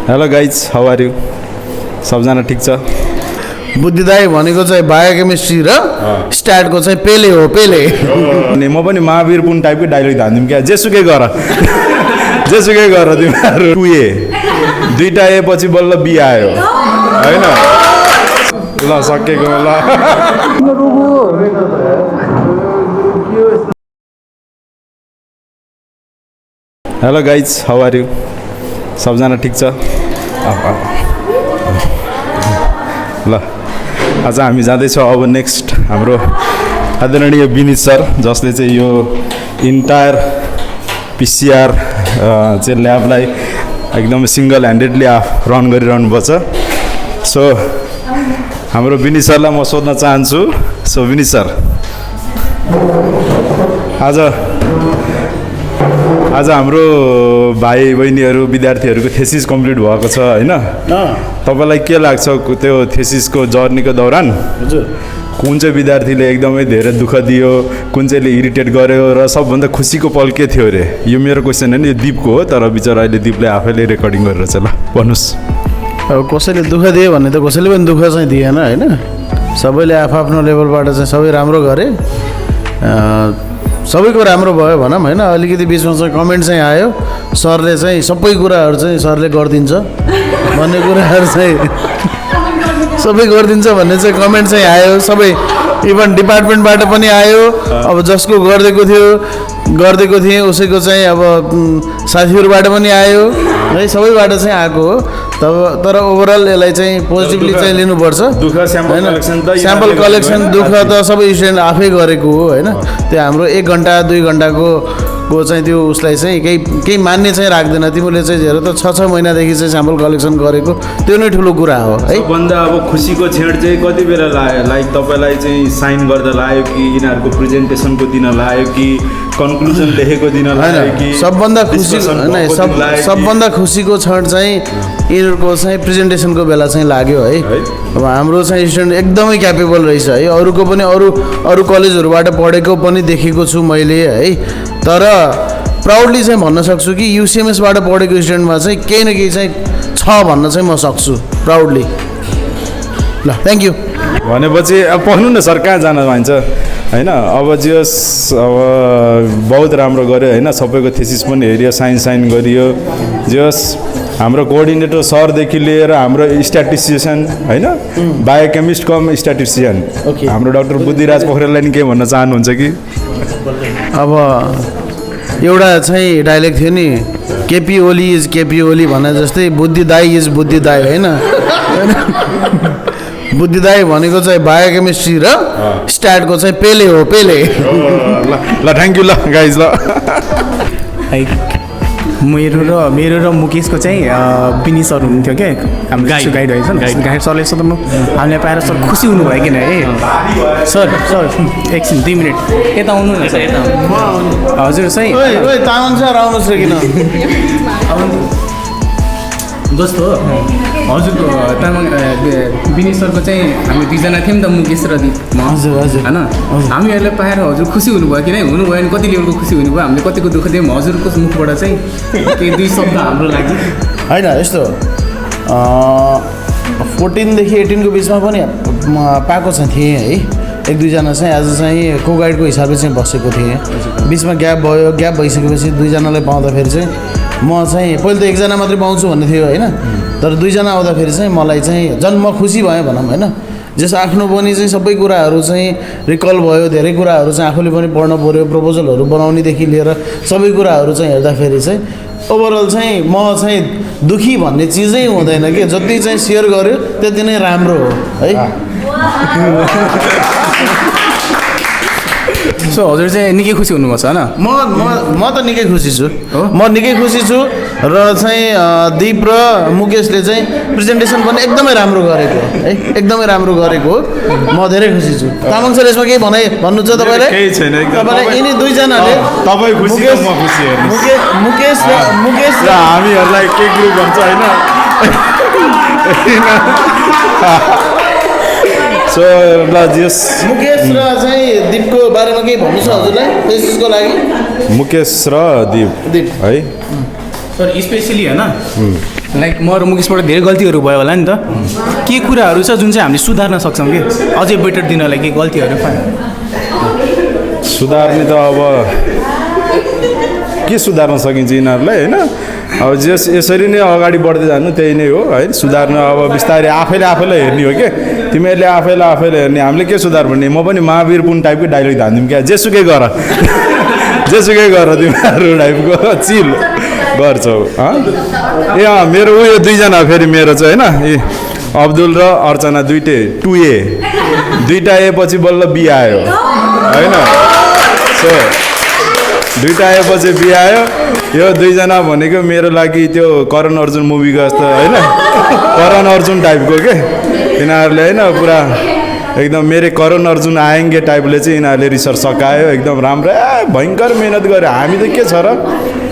Hello guys, how are you? सबजना ठिक छ? बुद्धिदाई भनेको चाहिँ बायोकेमिस्ट्री र स्ट्याटको चाहिँ पेले हो, पेले। अनि म पनि महावीर पुन टाइपकै डाइलग हान्दिउँ क्या, जेसुकै गर जेसुकै गर तिमीहरू। 2A 2टा ए पछि बल्ल बी आयो होइन? ल सकेको ल। Hello guys, how are you? सबजना ठिक छ? ल आज हामी जाँदैछौँ अब नेक्स्ट हाम्रो आदरणीय विनीत सर, जसले चाहिँ यो इन्टायर पिसिआर चाहिँ ल्याबलाई एकदमै सिङ्गल ह्यान्डेडली रन गरिरहनुपर्छ। सो हाम्रो विनीत सरलाई म सोध्न चाहन्छु। सो विनीत सर, आज हाम्रो भाइ बहिनीहरू विद्यार्थीहरूको थेसिस कम्प्लिट भएको छ होइन? तपाईँलाई के लाग्छ त्यो थेसिसको जर्नीको दौरान कुन चाहिँ विद्यार्थीले एकदमै धेरै दुःख दियो, कुन चाहिँले इरिटेट गर्यो र सबभन्दा खुसीको पल के थियो अरे? यो मेरो क्वेसन होइन, यो दिपको हो, तर बिचरा अहिले दिपले आफैले रेकर्डिङ गरेर छ। ल भन्नुहोस्। अब कसैले दुःख दियो भने त कसैले पनि दुःख चाहिँ दिएन होइन? सबैले आफ्नो लेभलबाट चाहिँ सबै राम्रो गरे, सबैको राम्रो भयो भनौँ होइन? अलिकति बिचमा चाहिँ कमेन्ट चाहिँ आयो, सरले चाहिँ सबै कुराहरू चाहिँ सरले गरिदिन्छ भन्ने कुराहरू चाहिँ सबै गरिदिन्छ भन्ने चाहिँ कमेन्ट चाहिँ आयो। सबै इभन डिपार्टमेन्टबाट पनि आयो। अब जसको गरिदिएको थिएँ उसैको चाहिँ अब साथीहरूबाट पनि आयो है, सबैबाट चाहिँ आएको हो। तर ओभरअल यसलाई चाहिँ पोजिटिभली चाहिँ लिनुपर्छ होइन? स्याम्पल कलेक्सन दुःख त सबै स्टुडेन्ट आफै गरेको हो होइन? त्यो हाम्रो 1 घन्टा 2 घन्टाको चाहिँ त्यो उसलाई चाहिँ केही मान्ने चाहिँ राख्दैन। तिमीले चाहिँ हेर त 6 महिनादेखि चाहिँ स्याम्पल कलेक्सन गरेको, त्यो नै ठुलो कुरा हो है। भन्दा अब खुसीको छेड चाहिँ कति बेला लाग्यो? लाइक तपाईँलाई चाहिँ साइन गर्दा लाग्यो कि यिनीहरूको प्रेजेन्टेसनको दिन लाग्यो कि कन्क्लुजन लेखेको दिन लाग्यो कि? सबभन्दा खुसीको क्षण चाहिँ यिनीहरूको चाहिँ प्रेजेन्टेसनको बेला चाहिँ लाग्यो है। अब हाम्रो चाहिँ स्टुडेन्ट एकदमै क्यापेबल रहेछ है। अरूको पनि अरू कलेजहरूबाट पढेको पनि देखेको छु मैले है। तर प्राउडली चाहिँ भन्न सक्छु कि युसिएमएसबाट पढेको स्टुडेन्टमा चाहिँ केही न केही चाहिँ छ भन्न चाहिँ म सक्छु प्राउडली। ल थ्याङ्क यू। भनेपछि अब पढ्नु न सर, कहाँ जान भन्छ होइन? अब जस अब बहुत राम्रो गऱ्यो होइन? सबैको थेसिस पनि हेऱ्यो, साइन गरियो। जस हाम्रो कोअर्डिनेटर सरदेखि लिएर हाम्रो स्ट्याटिस्टिसियन होइन, बायोकेमिस्ट कम स्ट्याटिस्टिसियन हाम्रो डाक्टर बुद्धिराज पोखरेललाई नि के भन्न चाहनुहुन्छ कि? अब एउटा चाहिँ डाइलेक्ट थियो नि, केपी ओली इज केपी ओली भने जस्तै बुद्धिदाई इज बुद्धिदाई होइन? बुद्धिदाई भनेको चाहिँ बायोकेमिस्ट्री र स्ट्याटको चाहिँ पेले हो, पेले। ल थ्याङ्क यू। ल गाइज, ल मेरो र मुकेशको चाहिँ विनी सर हुनुहुन्थ्यो क्या, हाम्रो गाइड रहेछ गाइड सरले सोध्नु हामीलाई पाएर सर खुसी हुनुभयो किन है? सर एकछिन 2 मिनट यता आउनु न सर। हजुर चाहिँ तामाङ सर आउनुहोस् र किन जस्तो हजुरको तामाङ विनी सरको चाहिँ हामी 2जना थियौँ नि त, मुकेश र दिप। हजुर होइन, हामीहरूलाई पाएर हजुर खुसी हुनुभयो कि नै? हुनुभयो भने कति लेभलको खुसी हुनुभयो? हामीले कतिको दुःख दियौँ हजुरको मुखबाट चाहिँ केही 2 शब्द हाम्रो लागि होइन? यस्तो 14देखि 18को बिचमा पनि पाएको चाहिँ थिएँ है। 1-2जना चाहिँ आज चाहिँ को गाइडको हिसाबले चाहिँ बसेको थिएँ। बिचमा ग्याप भइसकेपछि 2जनालाई पाउँदाखेरि चाहिँ म चाहिँ पहिले त 1जना मात्रै पाउँछु भन्ने थियो होइन? तर 2जना आउँदाखेरि चाहिँ मलाई चाहिँ झन् म खुसी भएँ भनौँ होइन? जस आफ्नो पनि चाहिँ सबै कुराहरू चाहिँ रिकल भयो, धेरै कुराहरू चाहिँ आफूले पनि पढ्नु पऱ्यो, प्रपोजलहरू बनाउनेदेखि लिएर सबै कुराहरू चाहिँ हेर्दाखेरि चाहिँ ओभरअल चाहिँ म चाहिँ दुःखी भन्ने चिजै हुँदैन कि जति चाहिँ सेयर गर्यो त्यति नै राम्रो हो है। सो हजुर चाहिँ निकै खुसी हुनुभएको छ होइन? म त निकै खुसी छु। म निकै खुसी छु र चाहिँ दिप र मुकेशले चाहिँ प्रेजेन्टेसन पनि एकदमै राम्रो गरेको है, एकदमै राम्रो गरेको। म धेरै खुसी छु। तामाङ सर यसमा केही भन्नु छ तपाईँलाई? केही छैन, तपाईँलाई यिनी 2जनाले तपाईँ खुसी म खुसी मुकेश र हामीहरूलाई के ग्रुप भन्छ होइन? सो ल जस मुकेश र चाहिँ दिपको बारेमा केही भन्नु छ हजुरलाई थेसिसको लागि? मुकेश र दिप है सर स्पेसली हैन लाइक म र मुकेशबाट धेरै गल्तीहरू भयो होला नि त के कुराहरू छ जुन चाहिँ हामीले सुधार्न सक्छौँ कि अझै बेटर दिनलाई के गल्तीहरू सुधार्ने त अब के सुधार्न सकिन्छ यिनीहरूलाई होइन अब यसरी नै अगाडि बढ्दै जानु त्यही नै हो है सुधार्न अब बिस्तारै आफैलाई हेर्ने हो कि तिमीहरूले आफैलाई हेर्ने हामीले के सुधार भन्ने म पनि महावीर पुन टाइपकै डाइलग हान्दिउँ क्या जेसुकै गर जेसुकै गर तिमीहरू टाइपको चिल गर्छौ ए मेरो उयो दुईजना फेरि मेरो चाहिँ होइन ए अब्दुल र अर्चना दुइटै 2A दुईटा ए पछि बल्ल बी आयो होइन सो दुईटा आएपछि बिहे आयो यो दुईजना भनेको मेरो लागि त्यो करण अर्जुन मुभीको जस्तो होइन करण अर्जुन टाइपको के यिनीहरूले होइन पुरा एकदम मेरो करण अर्जुन आएङ्गे टाइपले चाहिँ यिनीहरूले रिसर्च सकायो एकदम राम्रो भयङ्कर मिहिनेत गऱ्यो हामी त के छ र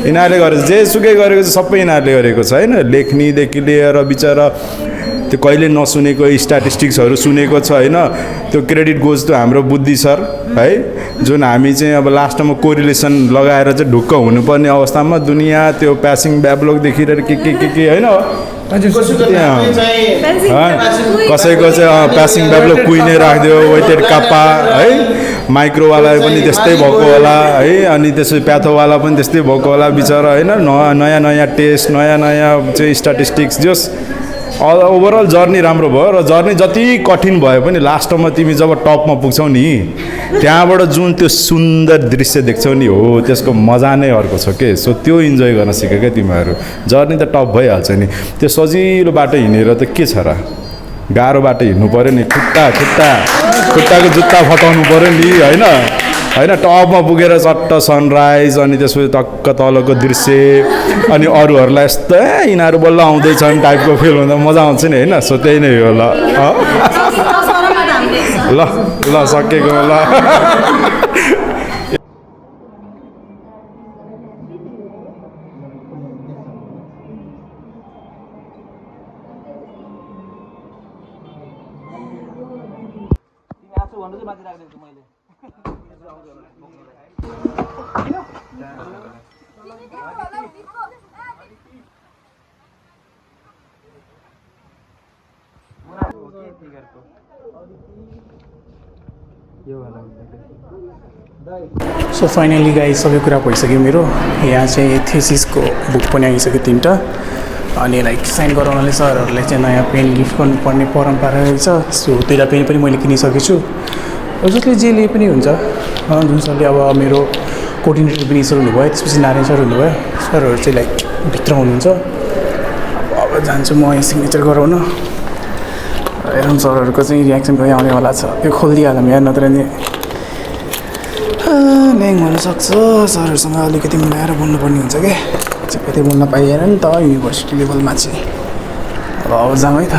यिनीहरूले गरेको जेसुकै गरेको चाहिँ सबै यिनीहरूले गरेको छ होइन लेख्नेदेखि लिएर बिचरा त्यो कहिले नसुनेको स्ट्याटिस्टिक्सहरू सुनेको छ होइन त्यो क्रेडिट गोज त हाम्रो बुद्धि सर है जुन हामी चाहिँ अब लास्टमा कोरिलेसन लगाएर चाहिँ ढुक्क हुनुपर्ने अवस्थामा दुनियाँ त्यो प्यासिङ ब्याबलकदेखि लिएर के होइन कसैको चाहिँ प्यासिङ ब्याबलक कुइने राखिदियो वेटेड काप्पा है माइक्रोवाला पनि त्यस्तै भएको होला है अनि त्यसपछि प्याथोवाला पनि त्यस्तै भएको होला बिचरा होइन नयाँ टेस्ट नयाँ चाहिँ स्ट्याटिस्टिक्स जस ओभरअल जर्नी राम्रो भयो र जर्नी जति कठिन भए पनि लास्टमा तिमी जब टपमा पुग्छौ नि त्यहाँबाट जुन त्यो सुन्दर दृश्य देख्छौ नि हो त्यसको मजा नै अर्को छ के सो त्यो इन्जोय गर्न सिक्यो क्या तिमीहरू जर्नी त टप भइहाल्छ नि त्यो सजिलो बाटो हिँडेर त के छ र गाह्रो बाटो हिँड्नु पऱ्यो नि खुट्टाको जुत्ता फटाउनु पऱ्यो नि होइन टपमा पुगेर चट्ट सनराइज अनि त्यसपछि टक्क तलको दृश्य अनि अरूहरूलाई यस्तै यिनीहरू बल्ल आउँदैछन् टाइपको फिल हुँदा मजा आउँछ नि होइन सो त्यही नै हो ल सकेको ल सो फाइनली गाइस सबै कुरा भइसक्यो मेरो यहाँ चाहिँ थेसिसको बुक पनि आइसक्यो 3टा अनि लाइक साइन गराउनाले सरहरूले चाहिँ नयाँ पेन गिफ्ट गर्नुपर्ने परम्परा रहेछ सो 2टा पेन पनि मैले किनिसकेको छु जसले जे लिए पनि हुन्छ जुन सरले अब मेरो कोअर्डिनेटर पनि सर हुनुभयो त्यसपछि नारायण सर हुनुभयो सरहरू चाहिँ लाइक भित्र हुनुहुन्छ अब जान्छु म यहाँ सिग्नेचर गराउन हेरौँ सरहरूको चाहिँ रियाक्सन कहिले आउनेवाला छ त्यो खोलिदिइहालौँ यहाँ नत्र नि ल्याङ हुनसक्छ सरहरूसँग अलिकति मिलाएर बोल्नुपर्ने हुन्छ क्या कतै बोल्न पाइएन नि त युनिभर्सिटी लेभलमा चाहिँ अब जाउँ है त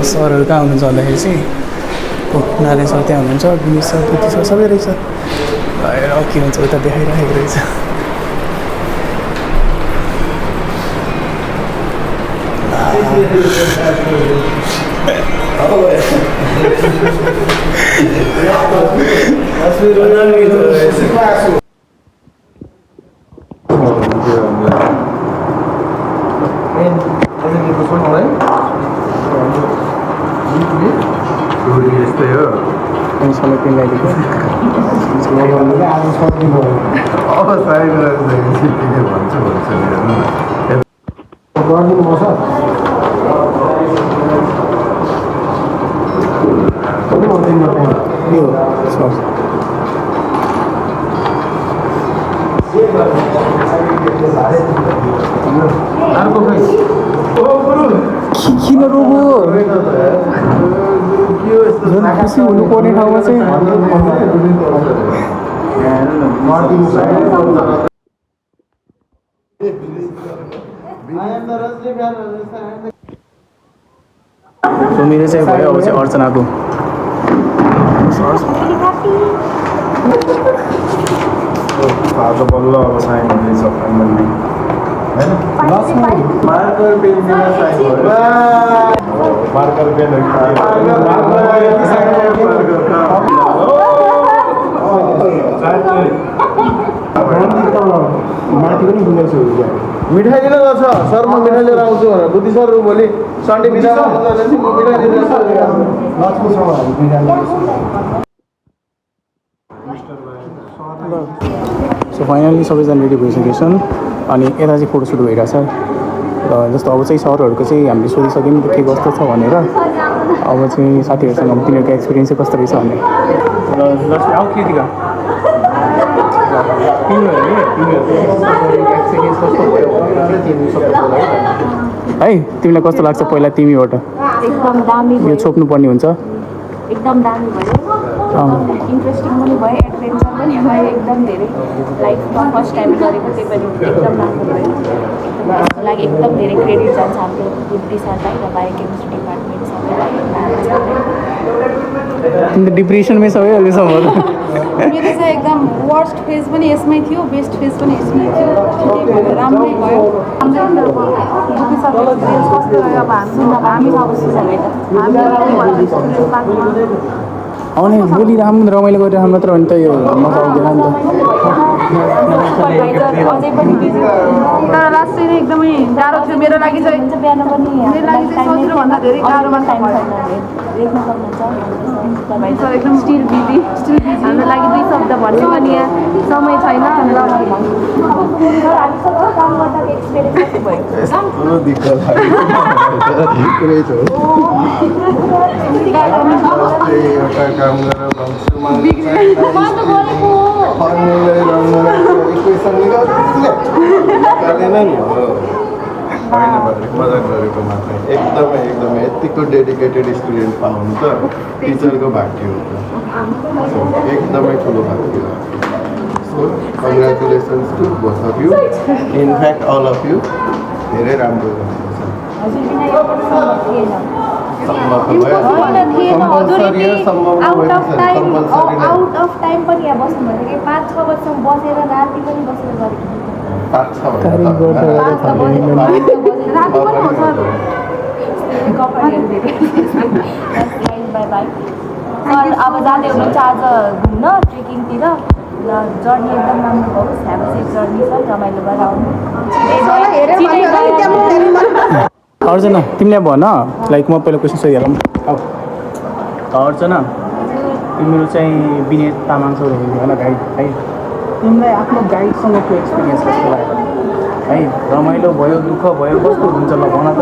सरहरू कहाँ हुनुहुन्छ भन्दाखेरि चाहिँ नारायण सर त्यहाँ हुनुहुन्छ विनित सर कृति सर सबै रहेछ हेर के हुन्छ उता देखाइरहेको रहेछ किन रोगो खुसी हुनुपर्ने ठाउँमा चाहिँ मेरो चाहिँ भयो अब चाहिँ अर्चनाको आज बल्ल अब साइन हुँदैछ finally marker pen marker pen माथि पनि मिठाई किन गर्छ सर म मिठाई लिएर आउँछु भनेर बुद्धि सर भोलि सन्डे बिदा म मिठाई लिएर सो फाइनली सबैजना रेडी भइसकेछन् अनि यता चाहिँ फोटोसुट भइरहेछ र जस्तो अब चाहिँ सरहरूको चाहिँ हामीले सोधिसक्यौँ के कस्तो छ भनेर अब चाहिँ साथीहरूसँग तिनीहरूको एक्सपिरियन्स चाहिँ कस्तो रहेछ भने र लक्ष्मी आऊ कृतिका एक्सपिरियन्स कस्तो भयो है तिमीलाई कस्तो लाग्छ पहिला तिमीबाट एकदम दामी यो भयो छोप्नु पर्ने हुन्छ एकदम दामी भयो इन्ट्रेस्टिङ पनि भयो एडभेन्चर पनि भयो एकदम धेरै लाइफमा फर्स्ट टाइम गरेको त्यही पनि एकदम राम्रो भयो एकदम लागि एकदम धेरै क्रेडिट जान्छ हाम्रो बुद्धि सरलाई र बायोकेमिस्ट्री डिपार्टमेन्ट सबैलाई तिमी त डिप्रेसनमै सबै अहिलेसम्म मेरो चाहिँ एकदम वर्स्ट फेज पनि यसमै थियो बेस्ट फेज पनि यसमै थियो राम्रै भयो बुद्धि सरको एक्सपिरियन्स कस्तो रह्यो अब हामी अब सुनाइ त आउने भोलि रमाइलो गरेर मात्र हो नि त यो मजा आउँदैन नि अझै पनि तर लास्ट चाहिँ एकदमै गाह्रो थियो मेरो लागि चाहिँ बिहान पनि मेरो लागि चाहिँ सोच्नुभन्दा धेरै गाह्रोमा टाइम भयो देख्न सक्नुहुन्छ सर एकदम स्टिल बिजी हाम्रो लागि 2 शब्द भन्ने पनि यहाँ समय छैन हामी सबै काम गर्दा एक्सपिरियन्स कस्तो भयो एउटा काम गरेर मजा गरेको मात्रै एकदमै एकदमै यतिको डेडिकेटेड स्टुडेन्ट पाउनु त टिचरको भाग्य हो एकदमै ठुलो भाग्य हो so congratulations to both of you in fact all of you धेरै राम्रो आउट अफ टाइम पनि यहाँ बस्नु भनेको 5-6 बजीसम्म बसेर राति पनि बसेर गरेको बाई बाई सर अब जाँदै हुनुहुन्छ आज घुम्न ट्रेकिङतिर र जर्नी एकदम राम्रो होस् have a safe journey sir रमाइलो गरेर आउनु अर्चना तिमीले भन लाइक म पहिला क्वेसन सोधिहालौँ अर्चना तिमीहरू चाहिँ विनय तामाङ सर हुनुहुन्थ्यो होइन गाइड है तिमीलाई आफ्नो गाइडसँगको एक्सपिरियन्स कस्तो लाग्यो है रमाइलो भयो दुःख भयो कस्तो हुन्छ ल भन त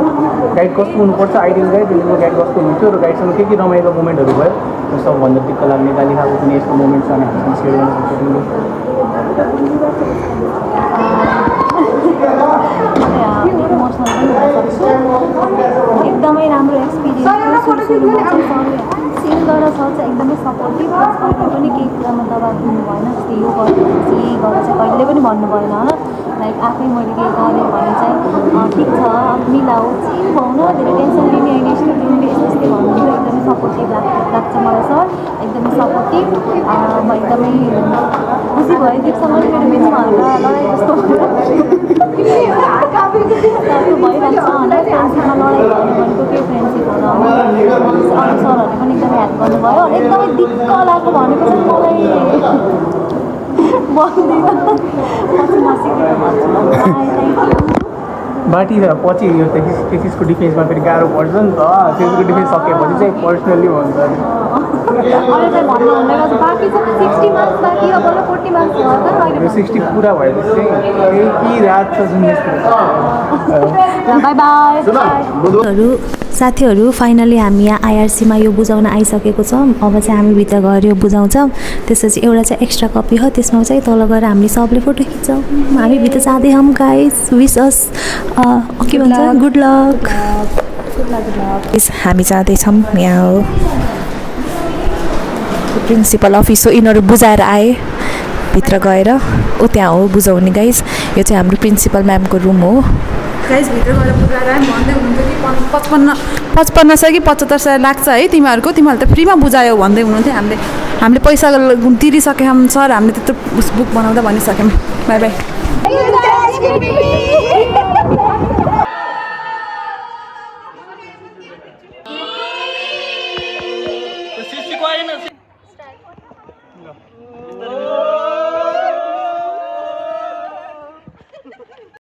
गाइड कस्तो हुनुपर्छ आइडियल गाइड तिमीको गाइड कस्तो हुन्थ्यो र गाइडसँग के रमाइलो मोमेन्टहरू भयो सबभन्दा टिक्क लाग्ने गाली खाएको कुनै यस्तो मोमेन्ट छ भने हामीसँग सेयर गर्न सक्छौ तिमीले एकदमै राम्रो एक्सपिरियन्स सिल गरेर सर चाहिँ एकदमै सपोर्टिभ प्लस कहिले पनि केही कुरामा दबाब दिनु भएन जस्तै यो गर्नुपर्छ यही गर्नु चाहिँ कहिले पनि भन्नु भएन होइन लाइक आफै मैले केही गरेँ भने चाहिँ ठिक छ मिलाऊ चिल भाउ न धेरै टेन्सन लिने होइन यस्तो लिने यस्तै भन्नुहुन्छ एकदमै सपोर्टिभ लाग्छ मलाई सर एकदमै सपोर्टिभ म एकदमै खुसी भयो दिपसँग मेरो बिचमा हल्का लडाइँ जस्तो भइरहेको छ होइन फ्रेन्डसँग लडाइँ भनेको केही फ्रेन्डसिप होला अरू सरहरूले पनि एकदमै हेल्प गर्नुभयो एकदमै दिक्क लाग्यो भनेको चाहिँ मलाई भन्दिनँ पछि नसिकेको भन्छु बाटी पछि यो थेसिसको डिफेन्समा फेरि गाह्रो पर्छ नि त थेसिसको डिफेन्स सकेपछि चाहिँ पर्सनली भन्छ अहिले चाहिँ भन्नुहुँदै गर्छ बाँकी छ 60 मार्क्स बाँकी अब 40 मार्क्स भयो त अहिले 60 पुरा भएपछि चाहिँ केही रात छ जुन बाई बाई साथीहरू फाइनली हामी यहाँ आइआरसीमा यो बुझाउन आइसकेको छौँ अब चाहिँ हामी भित्र गएर यो बुझाउँछौँ त्यसपछि एउटा चाहिँ एक्स्ट्रा कपी हो त्यसमा चाहिँ तल गएर हामीले सबले फोटो खिच्छौँ हामी भित्र जाँदै हौँ गाइस विस अस के भन्छ गुड लक हामी जाँदैछौँ यहाँ हो प्रिन्सिपल अफिस हो यिनीहरू बुझाएर आए भित्र गएर ऊ त्यहाँ हो बुझाउने गाइस यो चाहिँ हाम्रो प्रिन्सिपल म्यामको रुम हो गाइस भित्र गएर बुझाएर भन्दै हुनुहुन्थ्यो कि 55 सय कि 75 सय लाग्छ है तिमीहरूले त फ्रीमा बुझायो भन्दै हुनुहुन्थ्यो हामीले पैसा तिरिसक्यौँ सर हामीले त्यत्रो बुक बनाउँदा भनिसक्यौँ बाई बाई